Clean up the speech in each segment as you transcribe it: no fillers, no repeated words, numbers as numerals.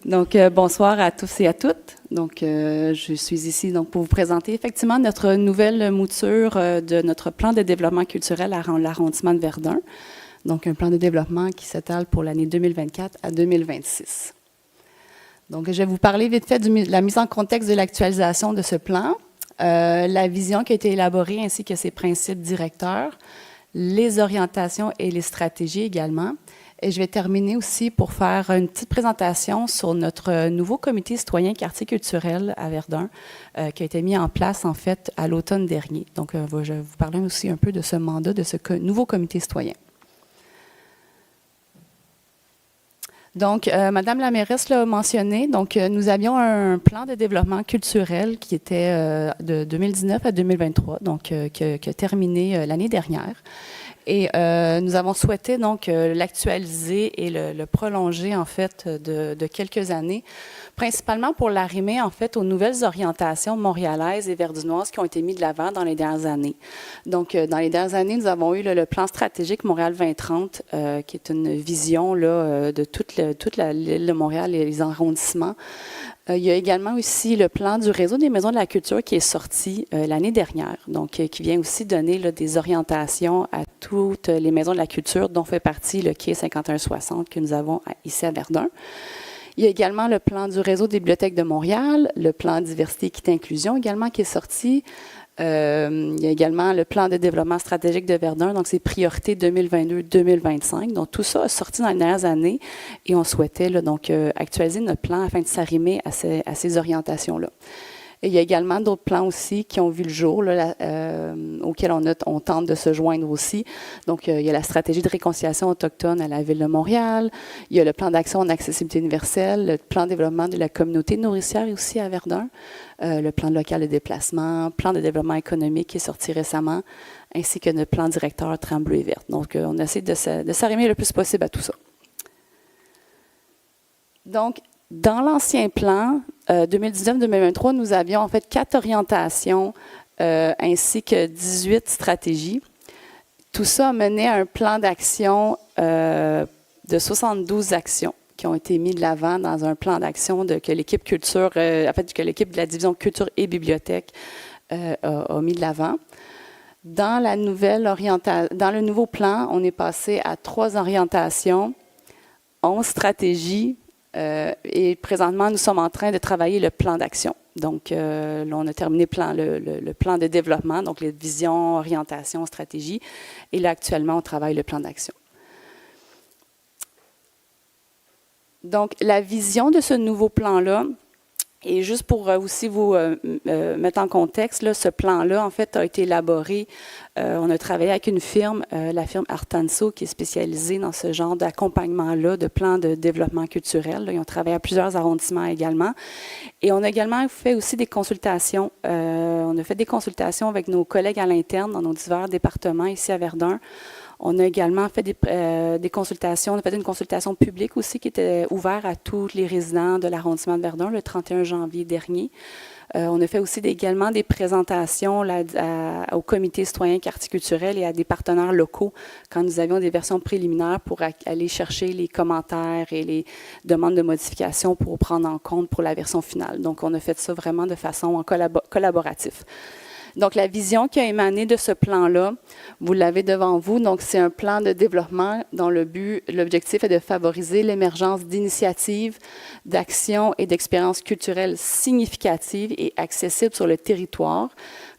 Donc, bonsoir à tous et à toutes. Donc, je suis ici donc, pour vous présenter effectivement notre nouvelle mouture de notre plan de développement culturel à l'arrondissement de Verdun. Donc, un plan de développement qui s'étale pour l'année 2024 à 2026. Donc, je vais vous parler vite fait de la mise en contexte de l'actualisation de ce plan, la vision qui a été élaborée ainsi que ses principes directeurs, les orientations et les stratégies également. Et je vais terminer aussi pour faire une petite présentation sur notre nouveau comité citoyen quartier culturel à Verdun, qui a été mis en place en fait à l'automne dernier. Donc, je vais vous parler aussi un peu de ce mandat, de ce nouveau comité citoyen. Donc, Madame la mairesse l'a mentionné, donc nous avions un plan de développement culturel qui était de 2019 à 2023, donc qui a terminé l'année dernière. Et nous avons souhaité donc l'actualiser et le prolonger en fait de quelques années, principalement pour l'arrimer en fait aux nouvelles orientations montréalaises et verdunoises qui ont été mises de l'avant dans les dernières années. Donc, dans les dernières années, nous avons eu le plan stratégique Montréal 2030, qui est une vision là, de toute l'île de Montréal et les arrondissements. Il y a également aussi le plan du réseau des maisons de la culture qui est sorti l'année dernière, donc qui vient aussi donner là, des orientations à toutes les maisons de la culture dont fait partie le quai 5160 que nous avons ici à Verdun. Il y a également le plan du réseau des bibliothèques de Montréal, le plan diversité, équité, inclusion également qui est sorti. Il y a également le plan de développement stratégique de Verdun, donc c'est priorité 2022-2025. Donc tout ça a sorti dans les dernières années et on souhaitait là, donc, actualiser notre plan afin de s'arrimer à ces orientations-là. Et il y a également d'autres plans aussi qui ont vu le jour, là, auxquels on tente de se joindre aussi. Donc, il y a la stratégie de réconciliation autochtone à la Ville de Montréal. Il y a le plan d'action en accessibilité universelle, le plan de développement de la communauté nourricière aussi à Verdun, le plan local de déplacement, plan de développement économique qui est sorti récemment, ainsi que notre plan directeur Tremblay et Verte. Donc, on essaie de s'arrimer le plus possible à tout ça. Donc, dans l'ancien plan, 2019-2023, nous avions en fait 4 orientations ainsi que 18 stratégies. Tout ça a mené à un plan d'action de 72 actions qui ont été mis de l'avant dans un plan d'action que l'équipe culture, en fait, que l'équipe de la division culture et bibliothèque a mis de l'avant. Dans le nouveau plan, on est passé à 3 orientations, 11 stratégies, et présentement, nous sommes en train de travailler le plan d'action. Donc, là, on a terminé le plan de développement, donc les visions, orientations, stratégies. Et là, actuellement, on travaille le plan d'action. Donc, la vision de ce nouveau plan-là, et juste pour aussi vous mettre en contexte, là, ce plan-là, en fait, a été élaboré. On a travaillé avec une firme, la firme Artanso, qui est spécialisée dans ce genre d'accompagnement-là, de plan de développement culturel. Là. Ils ont travaillé à plusieurs arrondissements également. Et on a également fait aussi des consultations. On a fait des consultations avec nos collègues à l'interne dans nos divers départements ici à Verdun. On a également fait des consultations. On a fait une consultation publique aussi qui était ouverte à tous les résidents de l'arrondissement de Verdun le 31 janvier dernier. On a fait aussi également des présentations là, au comité citoyen quartier culturel et à des partenaires locaux quand nous avions des versions préliminaires pour aller chercher les commentaires et les demandes de modification pour prendre en compte pour la version finale. Donc, on a fait ça vraiment de façon collaborative. Donc, la vision qui a émané de ce plan-là, vous l'avez devant vous. Donc, c'est un plan de développement dont l'objectif est de favoriser l'émergence d'initiatives, d'actions et d'expériences culturelles significatives et accessibles sur le territoire,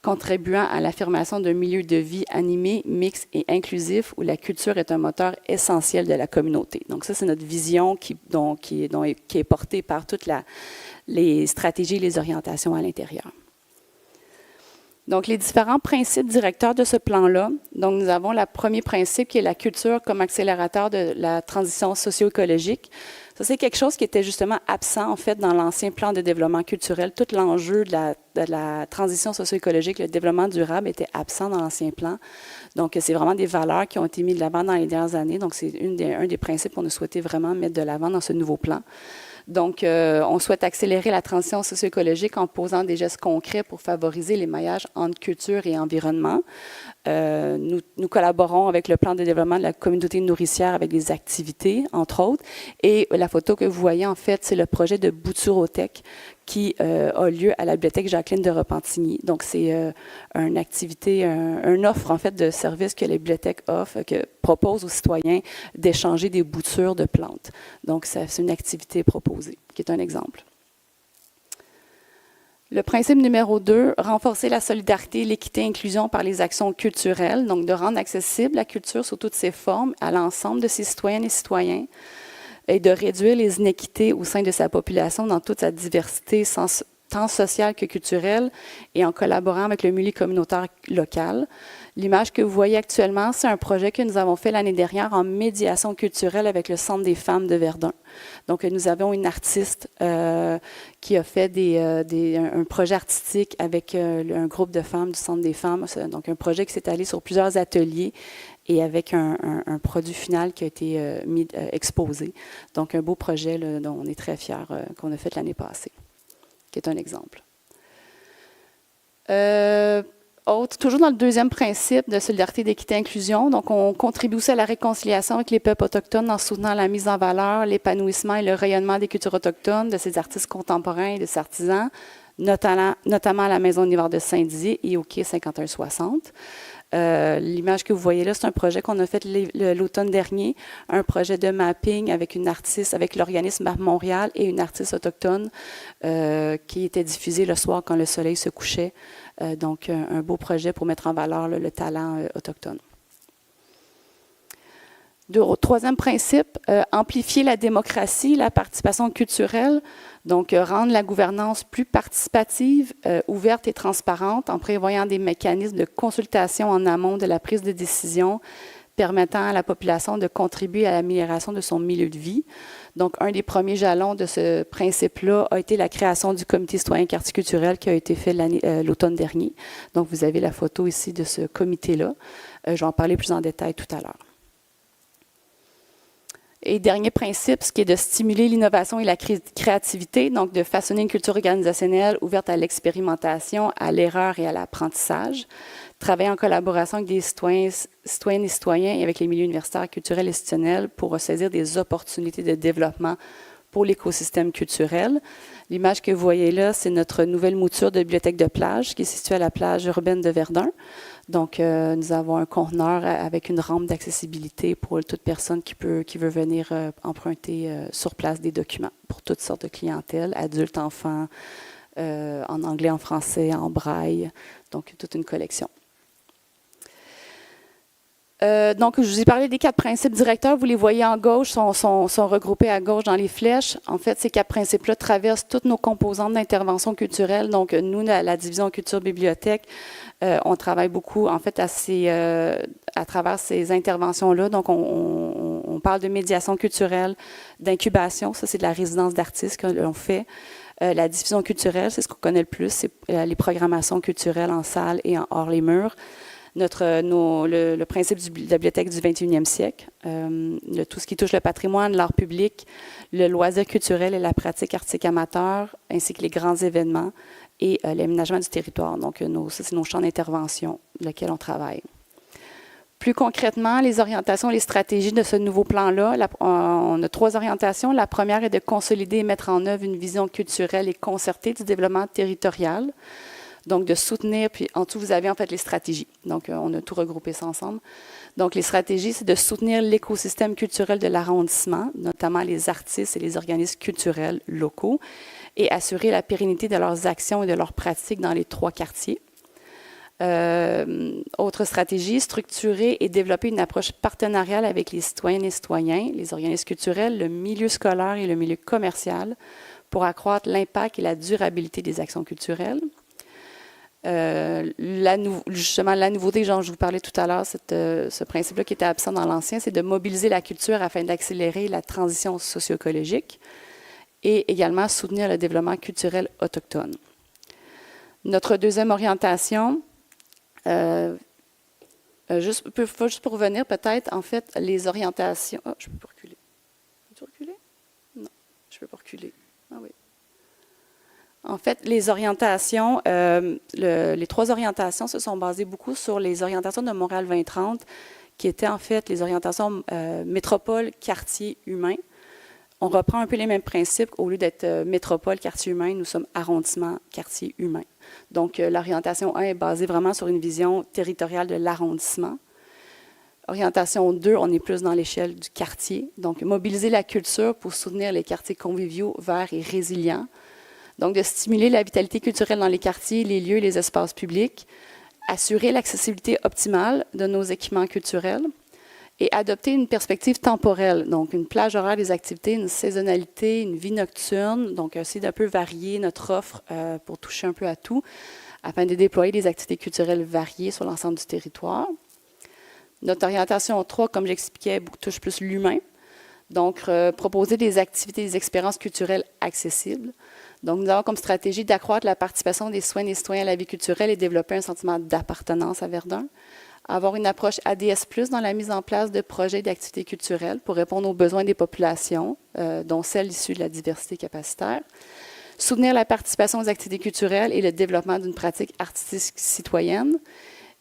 contribuant à l'affirmation d'un milieu de vie animé, mixte et inclusif où la culture est un moteur essentiel de la communauté. Donc, ça, c'est notre vision qui est portée par toutes les stratégies et les orientations à l'intérieur. Donc, les différents principes directeurs de ce plan-là. Donc, nous avons le premier principe qui est la culture comme accélérateur de la transition socio-écologique. Ça, c'est quelque chose qui était justement absent, en fait, dans l'ancien plan de développement culturel. Tout l'enjeu de la transition socio-écologique, le développement durable était absent dans l'ancien plan. Donc, c'est vraiment des valeurs qui ont été mises de l'avant dans les dernières années. Donc, c'est un des principes qu'on a souhaité vraiment mettre de l'avant dans ce nouveau plan. Donc, on souhaite accélérer la transition socio-écologique en posant des gestes concrets pour favoriser les maillages entre culture et environnement. nous collaborons avec le plan de développement de la communauté nourricière avec des activités, entre autres. Et la photo que vous voyez, en fait, c'est le projet de Bouturothèque qui a lieu à la bibliothèque Jacqueline de Repentigny. Donc, c'est une activité, une offre, en fait, de services que la bibliothèque offre, que propose aux citoyens d'échanger des boutures de plantes. Donc, c'est une activité proposée, qui est un exemple. Le principe numéro 2, renforcer la solidarité, l'équité et l'inclusion par les actions culturelles, donc de rendre accessible la culture sous toutes ses formes à l'ensemble de ses citoyennes et citoyens et de réduire les inéquités au sein de sa population dans toute sa diversité, tant sociale que culturelle, et en collaborant avec le milieu communautaire local. L'image que vous voyez actuellement, c'est un projet que nous avons fait l'année dernière en médiation culturelle avec le Centre des femmes de Verdun. Donc, nous avons une artiste qui a fait un projet artistique avec un groupe de femmes du Centre des femmes. Donc, un projet qui s'est allé sur plusieurs ateliers et avec un produit final qui a été exposé. Donc, un beau projet là, dont on est très fiers qu'on a fait l'année passée, qui est un exemple. Toujours dans le deuxième principe de solidarité, d'équité et inclusion, donc on contribue aussi à la réconciliation avec les peuples autochtones en soutenant la mise en valeur, l'épanouissement et le rayonnement des cultures autochtones, de ces artistes contemporains et de ces artisans, notamment à la Maison d'Hiver de Saint-Dizier et au quai 5160. L'image que vous voyez là, c'est un projet qu'on a fait l'automne dernier, un projet de mapping avec une artiste, avec l'organisme Map Montréal et une artiste autochtone qui était diffusée le soir quand le soleil se couchait. Donc, un beau projet pour mettre en valeur le talent autochtone. Troisième principe, amplifier la démocratie, la participation culturelle, donc rendre la gouvernance plus participative, ouverte et transparente en prévoyant des mécanismes de consultation en amont de la prise de décision permettant à la population de contribuer à l'amélioration de son milieu de vie. Donc, un des premiers jalons de ce principe-là a été la création du comité citoyen quartier culturel qui a été fait l'automne dernier. Donc, vous avez la photo ici de ce comité-là. Je vais en parler plus en détail tout à l'heure. Et dernier principe, ce qui est de stimuler l'innovation et la créativité, donc de façonner une culture organisationnelle ouverte à l'expérimentation, à l'erreur et à l'apprentissage. Travailler en collaboration avec des citoyennes et citoyens et avec les milieux universitaires, culturels et institutionnels pour saisir des opportunités de développement pour l'écosystème culturel. L'image que vous voyez là, c'est notre nouvelle mouture de bibliothèque de plage qui est située à la plage urbaine de Verdun. Donc, nous avons un conteneur avec une rampe d'accessibilité pour toute personne qui veut venir emprunter sur place des documents pour toutes sortes de clientèles, adultes, enfants, en anglais, en français, en braille. Donc, toute une collection. Donc, je vous ai parlé des 4 principes directeurs. Vous les voyez en gauche, sont regroupés à gauche dans les flèches. En fait, ces 4 principes-là traversent toutes nos composantes d'intervention culturelle. Donc, nous, la division culture-bibliothèque, on travaille beaucoup, en fait, à travers ces interventions-là. Donc, on parle de médiation culturelle, d'incubation. Ça, c'est de la résidence d'artistes que l'on fait. La diffusion culturelle, c'est ce qu'on connaît le plus. C'est les programmations culturelles en salle et hors les murs. Le principe de la bibliothèque du 21e siècle, tout ce qui touche le patrimoine, l'art public, le loisir culturel et la pratique artistique amateur, ainsi que les grands événements et l'aménagement du territoire. Donc, ça, c'est nos champs d'intervention lesquels on travaille. Plus concrètement, les orientations et les stratégies de ce nouveau plan-là, on a 3 orientations. La première est de consolider et mettre en œuvre une vision culturelle et concertée du développement territorial. Donc, de soutenir, puis en dessous, vous avez en fait les stratégies. Donc, on a tout regroupé ça ensemble. Donc, les stratégies, c'est de soutenir l'écosystème culturel de l'arrondissement, notamment les artistes et les organismes culturels locaux, et assurer la pérennité de leurs actions et de leurs pratiques dans les 3 quartiers. Autre stratégie, structurer et développer une approche partenariale avec les citoyennes et citoyens, les organismes culturels, le milieu scolaire et le milieu commercial pour accroître l'impact et la durabilité des actions culturelles. Justement, la nouveauté, genre je vous parlais tout à l'heure, ce principe-là qui était absent dans l'ancien, c'est de mobiliser la culture afin d'accélérer la transition socio-écologique et également soutenir le développement culturel autochtone. Notre deuxième orientation, juste pour revenir peut-être, en fait, les orientations... Oh, je ne peux pas reculer. Peux-tu reculer? Non, je ne peux pas reculer. Ah oui. En fait, les orientations, les 3 orientations se sont basées beaucoup sur les orientations de Montréal 2030, qui étaient en fait les orientations métropole, quartier, humain. On reprend un peu les mêmes principes. Au lieu d'être métropole, quartier humain, nous sommes arrondissement, quartier humain. Donc, l'orientation 1 est basée vraiment sur une vision territoriale de l'arrondissement. Orientation 2, on est plus dans l'échelle du quartier. Donc, mobiliser la culture pour soutenir les quartiers conviviaux, verts et résilients. Donc, de stimuler la vitalité culturelle dans les quartiers, les lieux et les espaces publics. Assurer l'accessibilité optimale de nos équipements culturels. Et adopter une perspective temporelle, donc une plage horaire des activités, une saisonnalité, une vie nocturne, donc essayer d'un peu varier notre offre pour toucher un peu à tout, afin de déployer des activités culturelles variées sur l'ensemble du territoire. Notre orientation 3, comme j'expliquais, touche plus l'humain, donc proposer des activités, des expériences culturelles accessibles. Donc, nous avons comme stratégie d'accroître la participation des citoyennes et citoyens à la vie culturelle et développer un sentiment d'appartenance à Verdun. Avoir une approche ADS+, dans la mise en place de projets d'activités culturelles pour répondre aux besoins des populations, dont celles issues de la diversité capacitaire. Soutenir la participation aux activités culturelles et le développement d'une pratique artistique citoyenne.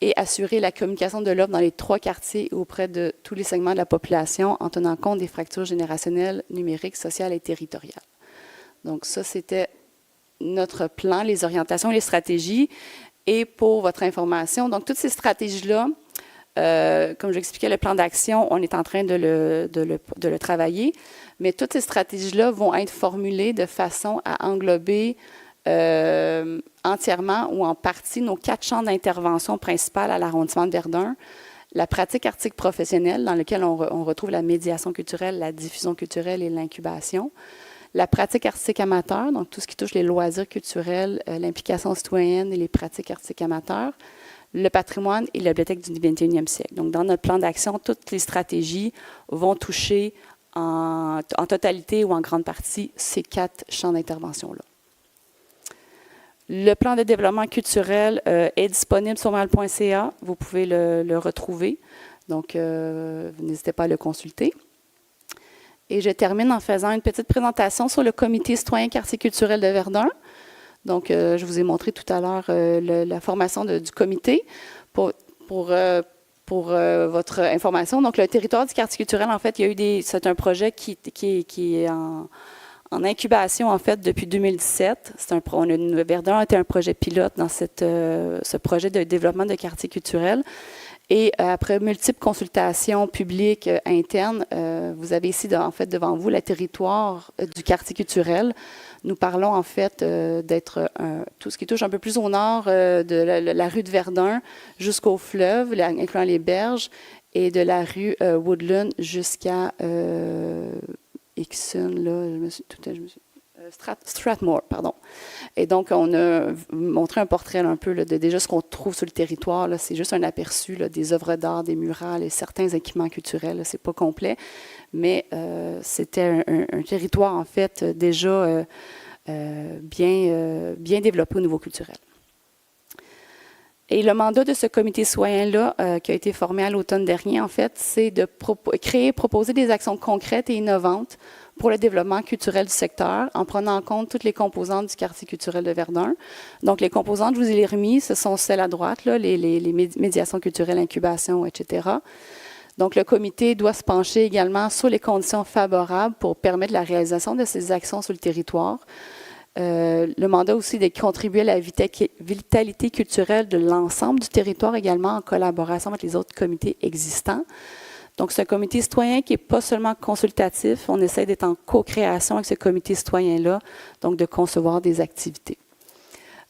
Et assurer la communication de l'offre dans les 3 quartiers et auprès de tous les segments de la population en tenant compte des fractures générationnelles, numériques, sociales et territoriales. Donc ça, c'était notre plan, les orientations et les stratégies. Et pour votre information, donc toutes ces stratégies-là, comme je l'expliquais, le plan d'action, on est en train de le travailler, mais toutes ces stratégies-là vont être formulées de façon à englober entièrement ou en partie nos 4 champs d'intervention principales à l'arrondissement de Verdun. La pratique artistique professionnelle, dans laquelle on retrouve la médiation culturelle, la diffusion culturelle et l'incubation. La pratique artistique amateur, donc tout ce qui touche les loisirs culturels, l'implication citoyenne et les pratiques artistiques amateurs, le patrimoine et la bibliothèque du 21e siècle. Donc, dans notre plan d'action, toutes les stratégies vont toucher en totalité ou en grande partie ces 4 champs d'intervention-là. Le plan de développement culturel est disponible sur montréal.ca. Vous pouvez le retrouver. Donc, n'hésitez pas à le consulter. Et je termine en faisant une petite présentation sur le comité citoyen quartier culturel de Verdun. Donc, je vous ai montré tout à l'heure la formation du comité. Pour votre information, donc le territoire du quartier culturel, en fait, c'est un projet qui est en incubation, en fait, depuis 2017. Verdun a été un projet pilote dans ce projet de développement de quartier culturel. Et après multiples consultations publiques internes, vous avez ici, en fait, devant vous, le territoire du quartier culturel. Nous parlons, en fait, d'être tout ce qui touche un peu plus au nord de la rue de Verdun jusqu'au fleuve, incluant les berges, et de la rue Woodland jusqu'à Ixon, là, Strathmore, pardon. Et donc, on a montré un portrait un peu là, de déjà ce qu'on trouve sur le territoire. C'est juste un aperçu là, des œuvres d'art, des murales et certains équipements culturels. C'est pas complet, mais c'était un territoire, en fait, déjà bien développé au niveau culturel. Et le mandat de ce comité citoyen-là, qui a été formé à l'automne dernier, en fait, c'est de proposer des actions concrètes et innovantes pour le développement culturel du secteur, en prenant en compte toutes les composantes du quartier culturel de Verdun. Donc, les composantes, je vous ai les remis, ce sont celles à droite, là, les médiations culturelles, incubation, etc. Donc, le comité doit se pencher également sur les conditions favorables pour permettre la réalisation de ces actions sur le territoire. Le mandat aussi de contribuer à la vitalité culturelle de l'ensemble du territoire également en collaboration avec les autres comités existants. Donc, c'est un comité citoyen qui n'est pas seulement consultatif, on essaie d'être en co-création avec ce comité citoyen-là, donc de concevoir des activités.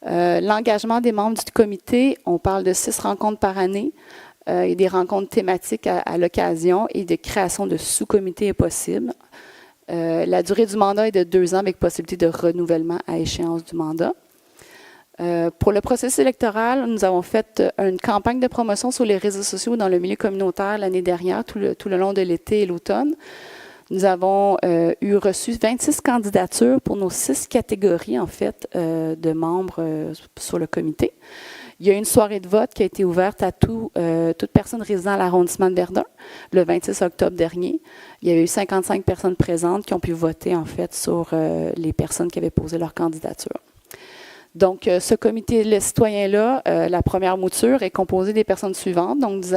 L'engagement des membres du comité, on parle de 6 rencontres par année, et des rencontres thématiques à l'occasion et de création de sous-comités est possible. La durée du mandat est de 2 ans avec possibilité de renouvellement à échéance du mandat. Pour le processus électoral, nous avons fait une campagne de promotion sur les réseaux sociaux dans le milieu communautaire l'année dernière, tout le long de l'été et l'automne. Nous avons reçu 26 candidatures pour nos 6 catégories, en fait, de membres sur le comité. Il y a une soirée de vote qui a été ouverte à toute personne résidant à l'arrondissement de Verdun le 26 octobre dernier. Il y avait eu 55 personnes présentes qui ont pu voter, en fait, sur les personnes qui avaient posé leur candidature. Donc, ce comité le citoyen-là, la première mouture est composée des personnes suivantes. Donc, nous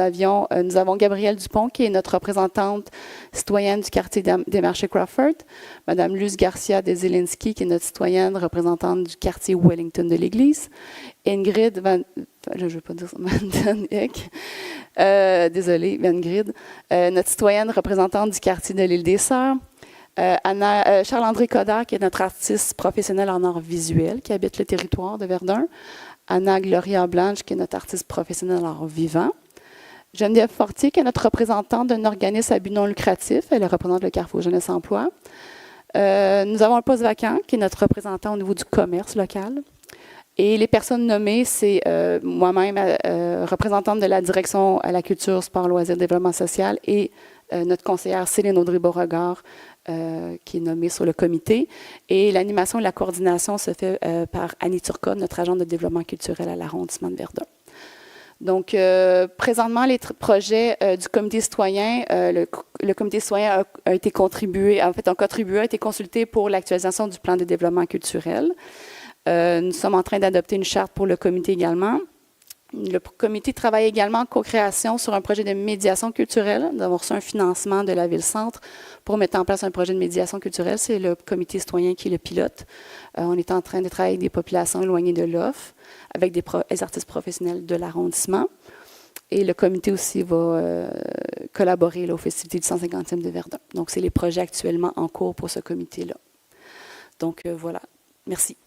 avons Gabrielle Dupont, qui est notre représentante citoyenne du quartier des Marchés Crawford, Madame Luce Garcia de Zelinski, qui est notre citoyenne représentante du quartier Wellington de l'Église, Ingrid Van Eyck, désolée, Van Grid, notre citoyenne représentante du quartier de l'Île des Sœurs, Charles-André Codard, qui est notre artiste professionnel en art visuel, qui habite le territoire de Verdun. Anna Gloria Blanche, qui est notre artiste professionnel en art vivant. Geneviève Fortier, qui est notre représentante d'un organisme à but non lucratif. Elle représente le Carrefour Jeunesse Emploi. Nous avons un poste vacant, qui est notre représentant au niveau du commerce local. Et les personnes nommées, c'est moi-même, représentante de la direction à la culture, sport, loisirs, développement social, et notre conseillère Céline Audrey-Beauregard, qui est nommée sur le comité. Et l'animation et la coordination se fait par Annie Turcotte, notre agente de développement culturel à l'arrondissement de Verdun. Donc, présentement, les projets du comité citoyen, le comité citoyen a été contribué, en fait, a été consulté pour l'actualisation du plan de développement culturel. Nous sommes en train d'adopter une charte pour le comité également. Le comité travaille également en co-création sur un projet de médiation culturelle. Nous avons reçu un financement de la Ville-Centre pour mettre en place un projet de médiation culturelle. C'est le comité citoyen qui le pilote. On est en train de travailler avec des populations éloignées de l'offre, avec des artistes professionnels de l'arrondissement. Et le comité aussi va collaborer là, aux festivités du 150e de Verdun. Donc, c'est les projets actuellement en cours pour ce comité-là. Donc, voilà. Merci.